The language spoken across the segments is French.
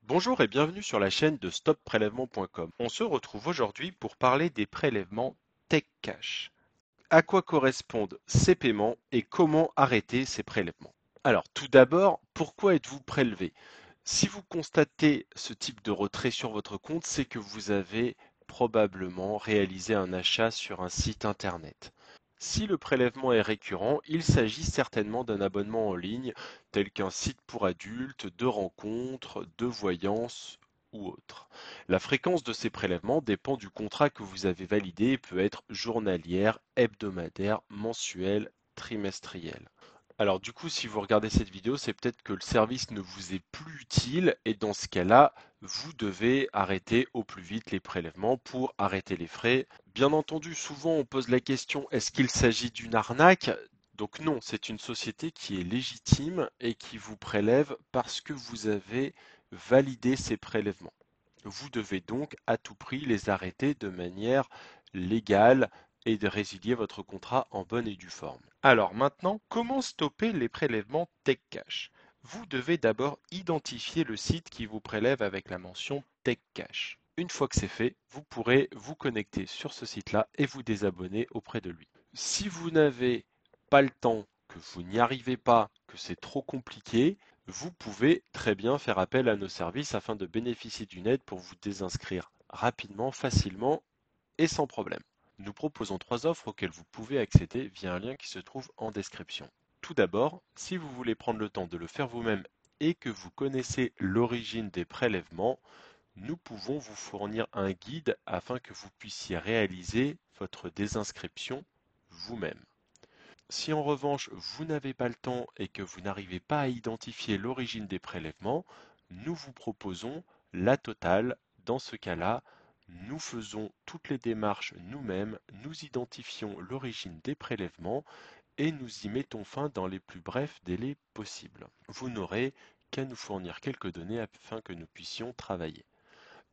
Bonjour et bienvenue sur la chaîne de stopprélèvement.com. On se retrouve aujourd'hui pour parler des prélèvements TechCash. À quoi correspondent ces paiements et comment arrêter ces prélèvements? Alors tout d'abord, pourquoi êtes-vous prélevé? Si vous constatez ce type de retrait sur votre compte, c'est que vous avez probablement réalisé un achat sur un site internet. Si le prélèvement est récurrent, il s'agit certainement d'un abonnement en ligne, tel qu'un site pour adultes, de rencontres, de voyances ou autre. La fréquence de ces prélèvements dépend du contrat que vous avez validé et peut être journalière, hebdomadaire, mensuelle, trimestrielle. Alors du coup, si vous regardez cette vidéo, c'est peut-être que le service ne vous est plus utile et dans ce cas-là, vous devez arrêter au plus vite les prélèvements pour arrêter les frais. Bien entendu, souvent on pose la question, est-ce qu'il s'agit d'une arnaque? Donc non, c'est une société qui est légitime et qui vous prélève parce que vous avez validé ces prélèvements. Vous devez donc à tout prix les arrêter de manière légale et de résilier votre contrat en bonne et due forme. Alors maintenant, comment stopper les prélèvements TechCash? Vous devez d'abord identifier le site qui vous prélève avec la mention TechCash. Une fois que c'est fait, vous pourrez vous connecter sur ce site-là et vous désabonner auprès de lui. Si vous n'avez pas le temps, que vous n'y arrivez pas, que c'est trop compliqué, vous pouvez très bien faire appel à nos services afin de bénéficier d'une aide pour vous désinscrire rapidement, facilement et sans problème. Nous proposons 3 offres auxquelles vous pouvez accéder via un lien qui se trouve en description. Tout d'abord, si vous voulez prendre le temps de le faire vous-même et que vous connaissez l'origine des prélèvements, nous pouvons vous fournir un guide afin que vous puissiez réaliser votre désinscription vous-même. Si en revanche vous n'avez pas le temps et que vous n'arrivez pas à identifier l'origine des prélèvements, nous vous proposons la totale. Dans ce cas-là, nous faisons toutes les démarches nous-mêmes, nous identifions l'origine des prélèvements et nous y mettons fin dans les plus brefs délais possibles. Vous n'aurez qu'à nous fournir quelques données afin que nous puissions travailler.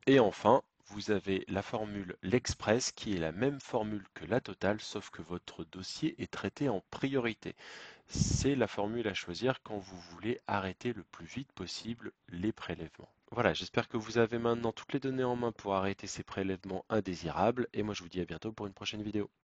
Et enfin, vous avez la formule l'Express qui est la même formule que la totale, sauf que votre dossier est traité en priorité. C'est la formule à choisir quand vous voulez arrêter le plus vite possible les prélèvements. Voilà, j'espère que vous avez maintenant toutes les données en main pour arrêter ces prélèvements indésirables, et moi je vous dis à bientôt pour une prochaine vidéo.